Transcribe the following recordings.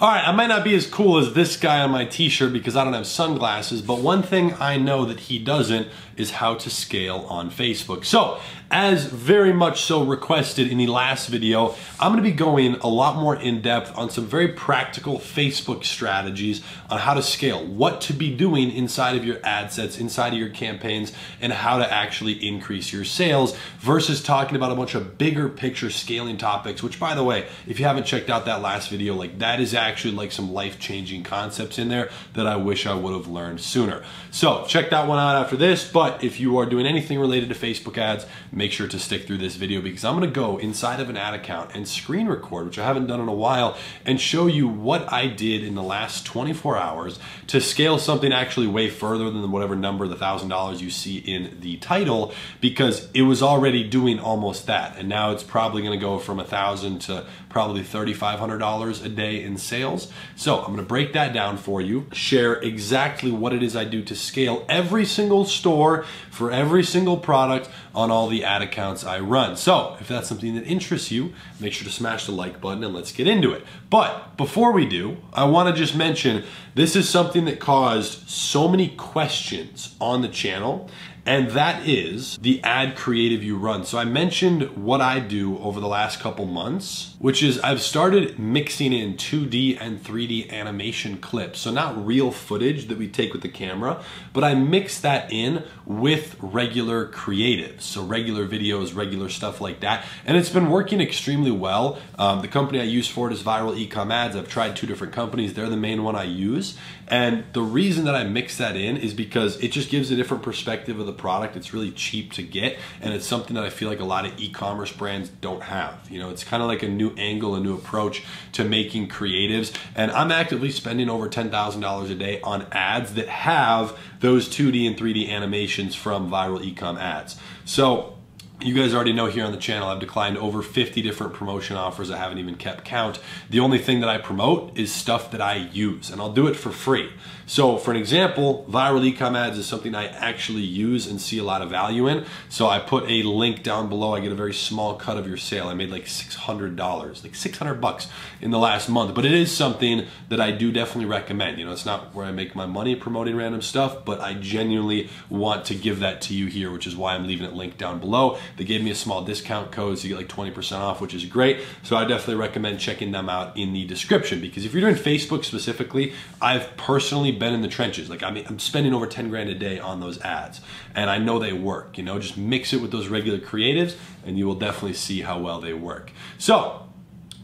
All right, I might not be as cool as this guy on my t-shirt because I don't have sunglasses, but one thing I know that he doesn't is how to scale on Facebook. So, as very much so requested in the last video, I'm gonna be going a lot more in depth on some very practical Facebook strategies on how to scale, what to be doing inside of your ad sets, inside of your campaigns, and how to actually increase your sales versus talking about a bunch of bigger picture scaling topics, which by the way, if you haven't checked out that last video, like that is actually like some life-changing concepts in there that I wish I would have learned sooner. So check that one out after this, but if you are doing anything related to Facebook ads, make sure to stick through this video because I'm gonna go inside of an ad account and screen record, which I haven't done in a while, and show you what I did in the last 24 hours to scale something actually way further than whatever number, the $1,000 you see in the title, because it was already doing almost that. And now it's probably gonna go from $1,000 to probably $3,500 a day in sales. So I'm gonna break that down for you, share exactly what it is I do to scale every single store for every single product on all the ad accounts I run. So if that's something that interests you, make sure to smash the like button and let's get into it. But before we do, I wanna just mention, this is something that caused so many questions on the channel, and that is the ad creative you run. So I mentioned what I do over the last couple months, which is I've started mixing in 2D and 3D animation clips. So not real footage that we take with the camera, but I mix that in with regular creatives. So regular videos, regular stuff like that. And it's been working extremely well. The company I use for it is Viral Ecom Ads. I've tried 2 different companies. They're the main one I use. And the reason that I mix that in is because it just gives a different perspective of the product. It's really cheap to get, and it's something that I feel like a lot of e-commerce brands don't have. You know, it's kind of like a new angle, a new approach to making creatives. And I'm actively spending over $10,000 a day on ads that have those 2D and 3D animations from Viral Ecom Ads. So you guys already know here on the channel, I've declined over 50 different promotion offers. I haven't even kept count. The only thing that I promote is stuff that I use, and I'll do it for free. So for an example, Viral Ecom Ads is something I actually use and see a lot of value in. So I put a link down below. I get a very small cut of your sale. I made like $600, like 600 bucks in the last month. But it is something that I do definitely recommend. You know, it's not where I make my money promoting random stuff, but I genuinely want to give that to you here, which is why I'm leaving it linked down below. They gave me a small discount code, so you get like 20% off, which is great. So I definitely recommend checking them out in the description, because if you're doing Facebook specifically, I've personally been in the trenches. Like, I mean, I'm spending over 10 grand a day on those ads, and I know they work. You know, just mix it with those regular creatives and you will definitely see how well they work. So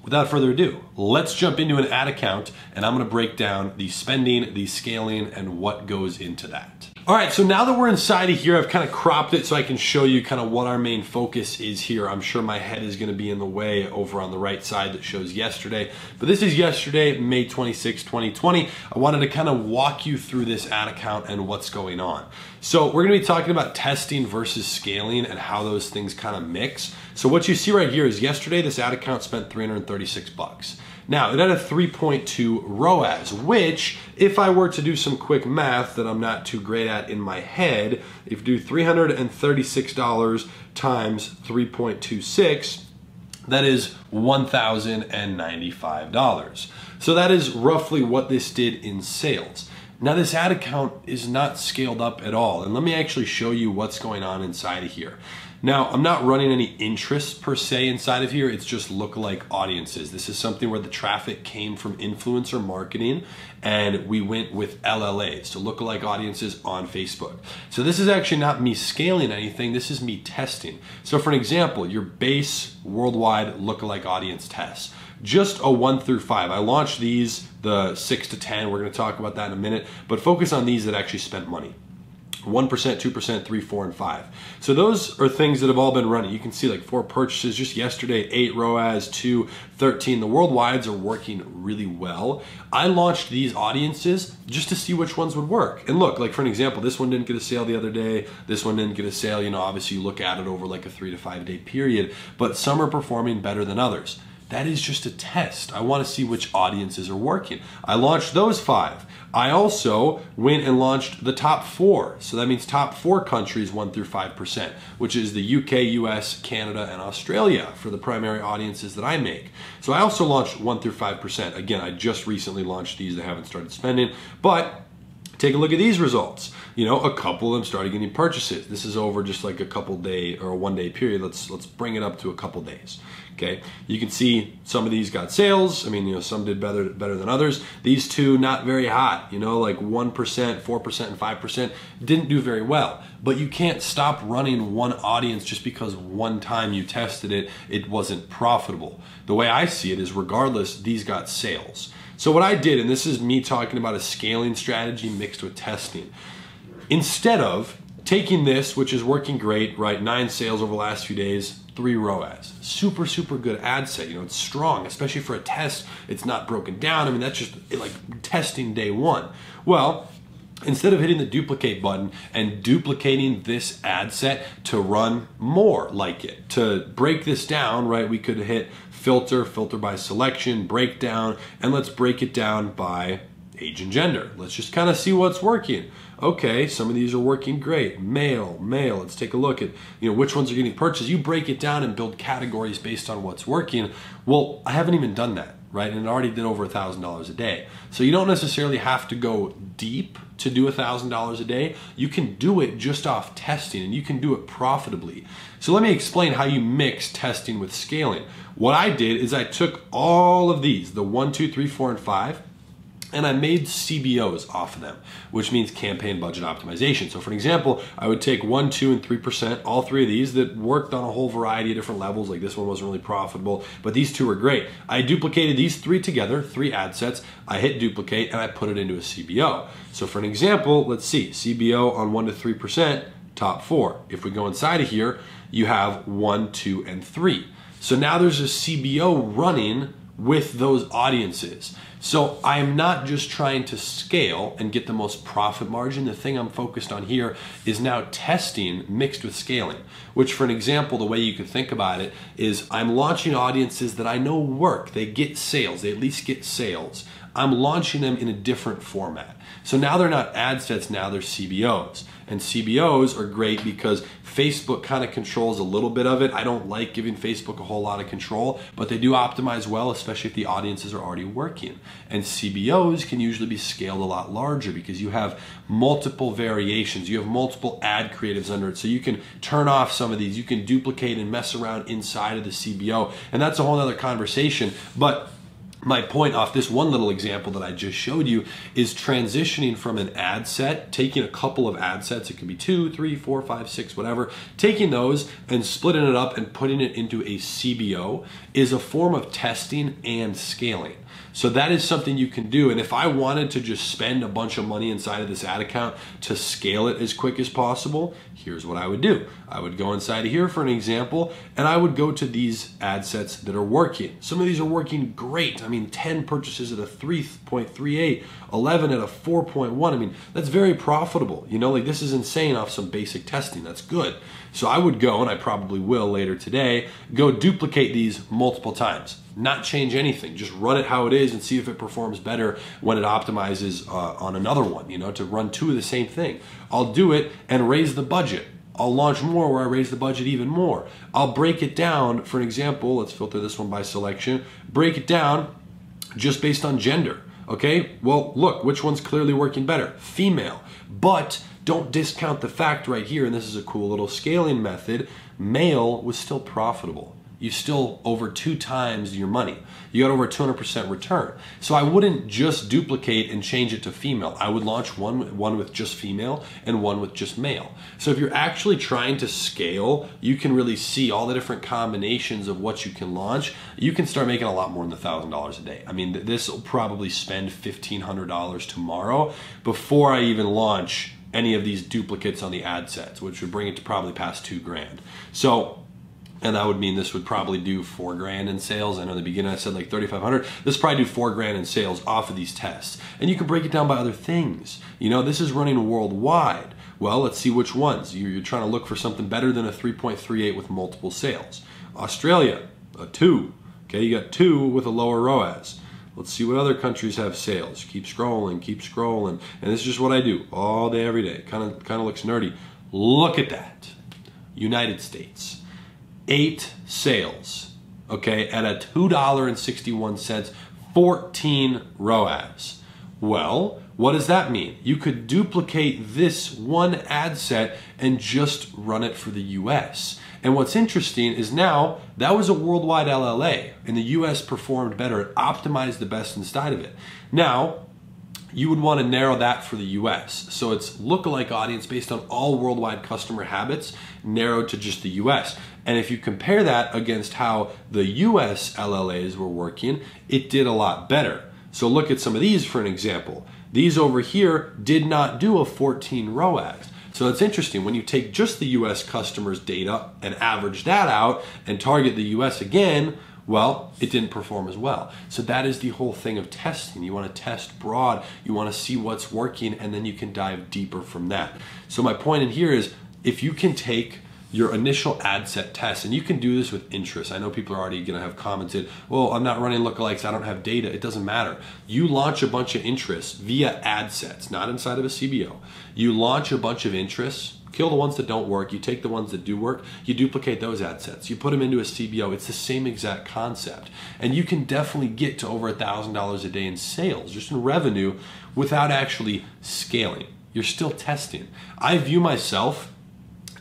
without further ado, let's jump into an ad account, and I'm gonna break down the spending, the scaling, and what goes into that. All right, so now that we're inside of here, I've kind of cropped it so I can show you kind of what our main focus is here. I'm sure my head is gonna be in the way over on the right side that shows yesterday, but this is yesterday, May 26, 2020. I wanted to kind of walk you through this ad account and what's going on. So we're gonna be talking about testing versus scaling and how those things kind of mix. So what you see right here is yesterday, this ad account spent 336 bucks. Now, it had a 3.2 ROAS, which, if I were to do some quick math that I'm not too great at in my head, if you do $336 times 3.26, that is $1,095. So that is roughly what this did in sales. Now, this ad account is not scaled up at all, and let me actually show you what's going on inside of here. Now, I'm not running any interest per se inside of here, it's just lookalike audiences. This is something where the traffic came from influencer marketing, and we went with LLAs, so lookalike audiences on Facebook. So this is actually not me scaling anything, this is me testing. So for an example, your base worldwide lookalike audience tests. Just a 1 through 5. I launched these, the 6 to 10, we're gonna talk about that in a minute, but focus on these that actually spent money. 1%, 2%, 3, 4, and 5. So those are things that have all been running. You can see like 4 purchases just yesterday, 8 ROAS, 2, 13. The worldwides are working really well. I launched these audiences just to see which ones would work. And look, like for an example, this one didn't get a sale the other day. This one didn't get a sale. You know, obviously you look at it over like a 3 to 5 day period, but some are performing better than others. That is just a test. I want to see which audiences are working. I launched those 5. I also went and launched the top 4. So that means top 4 countries 1 through 5%, which is the UK, US, Canada, and Australia for the primary audiences that I make. So I also launched 1 through 5%. Again, I just recently launched these. They haven't started spending, but take a look at these results. You know, a couple of them started getting purchases. This is over just like a couple day or a 1 day period. Let's bring it up to a couple days. Okay, you can see some of these got sales. I mean, you know, some did better than others. These 2 not very hot. You know, like 1%, 4%, and 5% didn't do very well. But you can't stop running one audience just because one time you tested it, it wasn't profitable. The way I see it is, regardless, these got sales. So what I did, and this is me talking about a scaling strategy mixed with testing, instead of taking this, which is working great, right? 9 sales over the last few days, 3 ROAS. Super, super good ad set. You know, it's strong, especially for a test. It's not broken down. I mean, that's just like testing day 1. Well, instead of hitting the duplicate button and duplicating this ad set to run more like it, to break this down, right, we could hit filter by selection, breakdown, and let's break it down by age and gender. Let's just kind of see what's working. Okay, some of these are working great. Male. Let's take a look at, you know, which ones are getting purchased. You break it down and build categories based on what's working. Well, I haven't even done that, right? And it already did over $1,000 a day. So you don't necessarily have to go deep to do $1,000 a day. You can do it just off testing, and you can do it profitably. So let me explain how you mix testing with scaling. What I did is I took all of these, the 1, 2, 3, 4, and 5, and I made CBOs off of them, which means campaign budget optimization. So for an example, I would take 1, 2, and 3%, all 3 of these that worked on a whole variety of different levels. Like this one wasn't really profitable, but these 2 were great. I duplicated these 3 together, 3 ad sets. I hit duplicate and I put it into a CBO. So for an example, let's see, CBO on 1 to 3%, top 4. If we go inside of here, you have 1, 2, and 3. So now there's a CBO running with those audiences. So I am not just trying to scale and get the most profit margin. The thing I'm focused on here is now testing mixed with scaling, which for an example, the way you can think about it is I'm launching audiences that I know work. They get sales, they at least get sales. I'm launching them in a different format. So now they're not ad sets, now they're CBOs. And CBOs are great because Facebook kind of controls a little bit of it. I don't like giving Facebook a whole lot of control, but they do optimize well, especially if the audiences are already working. And CBOs can usually be scaled a lot larger because you have multiple variations. You have multiple ad creatives under it. So you can turn off some of these. You can duplicate and mess around inside of the CBO. And that's a whole other conversation. But my point off this one little example that I just showed you is transitioning from an ad set, taking a couple of ad sets, it could be 2, 3, 4, 5, 6, whatever, taking those and splitting it up and putting it into a CBO is a form of testing and scaling. So that is something you can do. And if I wanted to just spend a bunch of money inside of this ad account to scale it as quick as possible, here's what I would do. I would go inside of here for an example, and I would go to these ad sets that are working. Some of these are working great. I mean, 10 purchases at a 3.38, 11 at a 4.1. I mean, that's very profitable. You know, like this is insane off some basic testing. That's good. So I would go, and I probably will later today, go duplicate these multiple times. Not change anything, just run it how it is and see if it performs better when it optimizes on another one, you know, to run 2 of the same thing. I'll do it and raise the budget. I'll launch more where I raise the budget even more. I'll break it down, for an example, let's filter this one by selection, break it down just based on gender, okay? Well, look, which one's clearly working better? Female, but don't discount the fact right here, and this is a cool little scaling method, male was still profitable. You still over 2 times your money. You got over 200% return. So I wouldn't just duplicate and change it to female. I would launch one with just female and one with just male. So if you're actually trying to scale, you can really see all the different combinations of what you can launch. You can start making a lot more than $1,000 a day. I mean, this will probably spend $1,500 tomorrow before I even launch any of these duplicates on the ad sets, which would bring it to probably past $2,000. So, and that would mean this would probably do $4,000 in sales. I know in the beginning I said like 3,500. This probably do $4,000 in sales off of these tests. And you can break it down by other things. You know, this is running worldwide. Well, let's see which ones. You're trying to look for something better than a 3.38 with multiple sales. Australia, a 2. Okay, you got 2 with a lower ROAS. Let's see what other countries have sales. Keep scrolling, and this is just what I do all day, every day. Kind of looks nerdy. Look at that. United States, 8 sales, okay, at a $2.61, 14 ROAS. Well, what does that mean? You could duplicate this one ad set and just run it for the US. And what's interesting is now that was a worldwide LLA, and the US performed better. It optimized the best inside of it. Now, you would want to narrow that for the US. So it's lookalike audience based on all worldwide customer habits, narrowed to just the US. And if you compare that against how the US LLAs were working, it did a lot better. So look at some of these for an example. These over here did not do a 14 ROAS. So it's interesting, when you take just the US customers' data and average that out and target the US again, well, it didn't perform as well. So that is the whole thing of testing. You want to test broad, you want to see what's working, and then you can dive deeper from that. So my point in here is, if you can take your initial ad set test, and you can do this with interest. I know people are already going to have commented, well, I'm not running lookalikes, I don't have data. It doesn't matter. You launch a bunch of interests via ad sets, not inside of a CBO. You launch a bunch of interests, kill the ones that don't work, you take the ones that do work, you duplicate those ad sets, you put them into a CBO. It's the same exact concept. And you can definitely get to over $1,000 a day in sales, just in revenue, without actually scaling. You're still testing. I view myself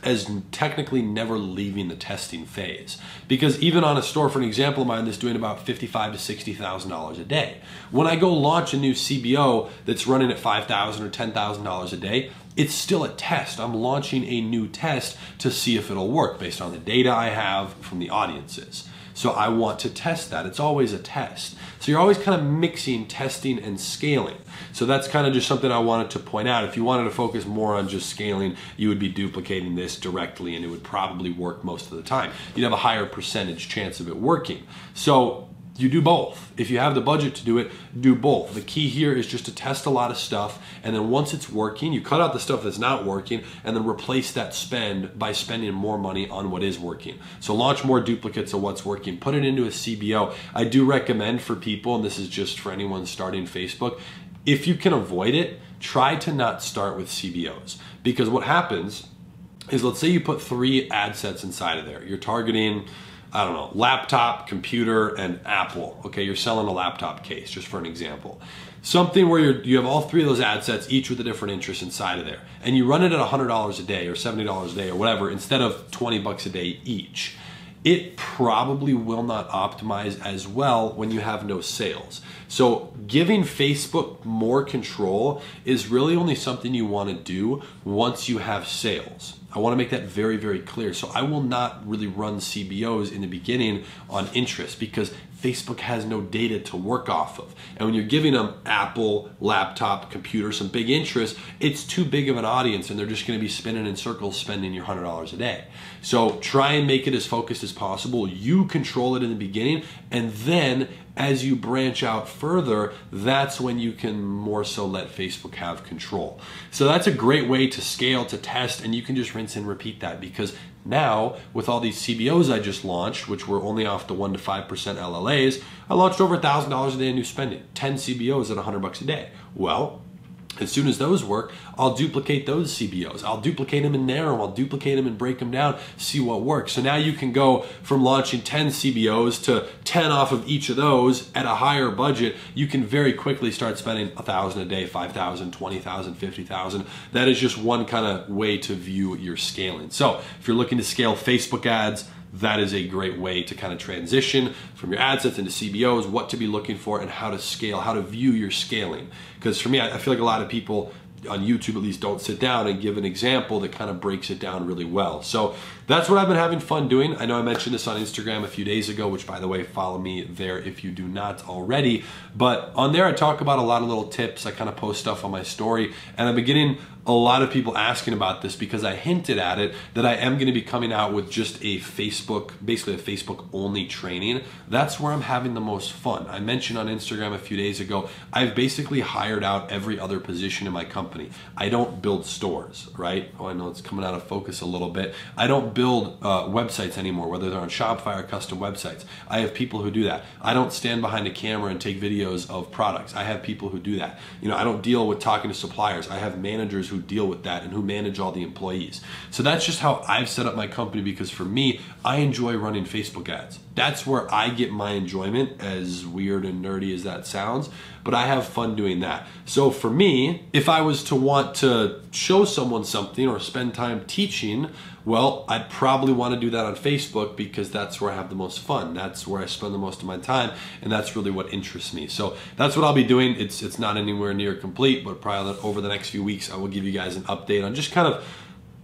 as technically never leaving the testing phase. Because even on a store, for an example of mine, that's doing about $55,000 to $60,000 a day. When I go launch a new CBO that's running at $5,000 or $10,000 a day, it's still a test. I'm launching a new test to see if it'll work based on the data I have from the audiences. So I want to test that. It's always a test. So you're always kind of mixing testing and scaling. So that's kind of just something I wanted to point out. If you wanted to focus more on just scaling, you would be duplicating this directly and it would probably work most of the time. You'd have a higher percentage chance of it working. So you do both. If you have the budget to do it, do both. The key here is just to test a lot of stuff, and then once it's working, you cut out the stuff that's not working and then replace that spend by spending more money on what is working. So launch more duplicates of what's working, put it into a CBO. I do recommend for people, and this is just for anyone starting Facebook, if you can avoid it, try to not start with CBOs. Because what happens is, let's say you put 3 ad sets inside of there. You're targeting, I don't know, laptop, computer, and Apple. Okay, you're selling a laptop case, just for an example. Something where you have all 3 of those ad sets, each with a different interest inside of there. And you run it at $100 a day or $70 a day or whatever, instead of 20 bucks a day each. It probably will not optimize as well when you have no sales. So giving Facebook more control is really only something you want to do once you have sales. I want to make that very, very clear. So I will not really run CBOs in the beginning on interest, because Facebook has no data to work off of. And when you're giving them Apple, laptop, computer, some big interest, it's too big of an audience and they're just going to be spinning in circles spending your $100 a day. So try and make it as focused as possible. You control it in the beginning, and then as you branch out further, that's when you can more so let Facebook have control. So that's a great way to scale, to test, and you can just rinse and repeat that, because now with all these CBOs I just launched, which were only off the 1% to 5% LLAs, I launched over $1,000 a day in new spending, 10 CBOs at $100 a day. Well, as soon as those work, I'll duplicate those CBOs. I'll duplicate them and narrow them. I'll duplicate them and break them down, see what works. So now you can go from launching 10 CBOs to 10 off of each of those at a higher budget. You can very quickly start spending $1,000 a day, $5,000, $20,000, $50,000. That is just one kind of way to view your scaling. So if you're looking to scale Facebook ads, that is a great way to kind of transition from your ad sets into CBOs, what to be looking for, and how to scale, how to view your scaling. Because for me, I feel like a lot of people on YouTube at least don't sit down and give an example that kind of breaks it down really well. So that's what I've been having fun doing. I know I mentioned this on Instagram a few days ago, which, by the way, follow me there if you do not already. But on there I talk about a lot of little tips. I kind of post stuff on my story, and I've been getting a lot of people asking about this because I hinted at it that I am going to be coming out with just a Facebook, basically a Facebook only training. That's where I'm having the most fun. I mentioned on Instagram a few days ago, I've basically hired out every other position in my company company. I don't build stores, right? Oh, I know it's coming out of focus a little bit. I don't build websites anymore, whether they're on Shopify or custom websites. I have people who do that. I don't stand behind a camera and take videos of products. I have people who do that. You know, I don't deal with talking to suppliers. I have managers who deal with that and who manage all the employees. So that's just how I've set up my company, because for me, I enjoy running Facebook ads. That's where I get my enjoyment, as weird and nerdy as that sounds, but I have fun doing that. So for me, if I was to want to show someone something or spend time teaching, well, I'd probably want to do that on Facebook, because that's where I have the most fun. That's where I spend the most of my time, and that's really what interests me. So that's what I'll be doing. It's not anywhere near complete, but probably over the next few weeks, I will give you guys an update on just kind of,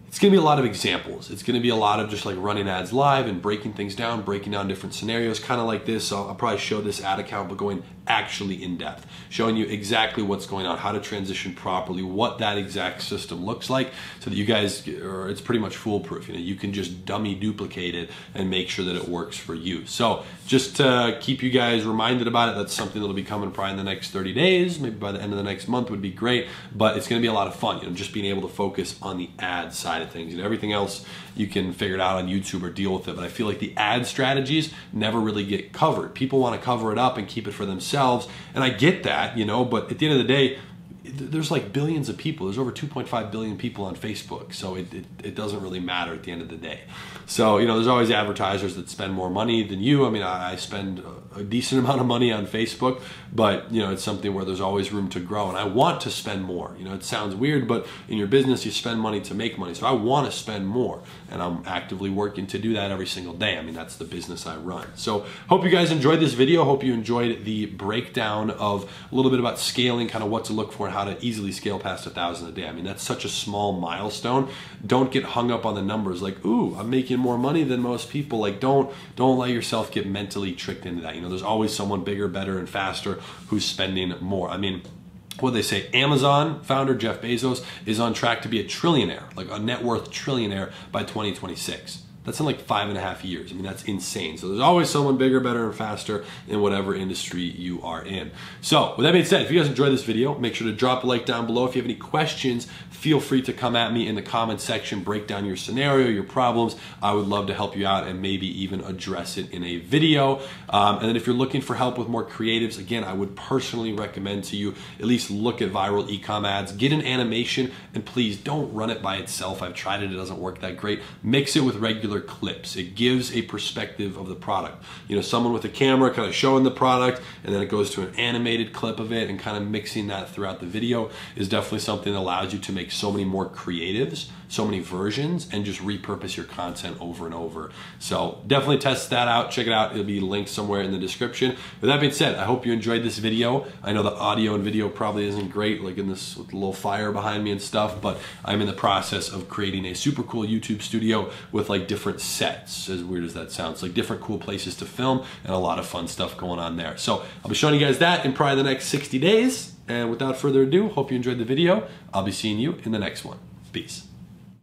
it's gonna be a lot of examples. It's gonna be a lot of just like running ads live and breaking things down, breaking down different scenarios, kind of like this. I'll probably show this ad account, but going actually in depth, showing you exactly what's going on, how to transition properly, what that exact system looks like, so that you guys, or it's pretty much foolproof. You know, you can just dummy duplicate it and make sure that it works for you. So just to keep you guys reminded about it, that's something that'll be coming probably in the next 30 days, maybe by the end of the next month would be great, but it's gonna be a lot of fun, you know, just being able to focus on the ad side of things. You know, everything else you can figure it out on YouTube or deal with it, but I feel like the ad strategies never really get covered. People want to cover it up and keep it for themselves, and I get that, you know, but at the end of the day, there's like billions of people. There's over 2.5 billion people on Facebook, so it doesn't really matter at the end of the day. So, you know, there's always advertisers that spend more money than you. I mean, I spend a decent amount of money on Facebook, but, you know, it's something where there's always room to grow, and I want to spend more. You know, it sounds weird, but in your business, you spend money to make money. So I want to spend more, and I'm actively working to do that every single day. I mean, that's the business I run. So hope you guys enjoyed this video. Hope you enjoyed the breakdown of a little bit about scaling, kind of what to look for and how to easily scale past 1,000 a day. I mean, that's such a small milestone. Don't get hung up on the numbers like, ooh, I'm making more money than most people. Like, don't let yourself get mentally tricked into that. You know, there's always someone bigger, better, and faster who's spending more. I mean, what they say, Amazon founder Jeff Bezos is on track to be a trillionaire, like a net worth trillionaire by 2026. That's in like 5.5 years. I mean, that's insane. So there's always someone bigger, better, and faster in whatever industry you are in. So with that being said, if you guys enjoyed this video, make sure to drop a like down below. If you have any questions, feel free to come at me in the comment section, break down your scenario, your problems. I would love to help you out and maybe even address it in a video. And then if you're looking for help with more creatives, again, I would personally recommend to you at least look at viral e-com ads, get an animation, and please don't run it by itself. I've tried it, it doesn't work that great. Mix it with regular clips. It gives a perspective of the product. You know, someone with a camera kind of showing the product, and then it goes to an animated clip of it, and kind of mixing that throughout the video is definitely something that allows you to make so many more creatives, so many versions, and just repurpose your content over and over. So definitely test that out. Check it out. It'll be linked somewhere in the description. With that being said, I hope you enjoyed this video. I know the audio and video probably isn't great, like in this with a little fire behind me and stuff, but I'm in the process of creating a super cool YouTube studio with like different sets, as weird as that sounds, like different cool places to film and a lot of fun stuff going on there. So I'll be showing you guys that in probably the next 60 days. And without further ado, hope you enjoyed the video. I'll be seeing you in the next one. Peace.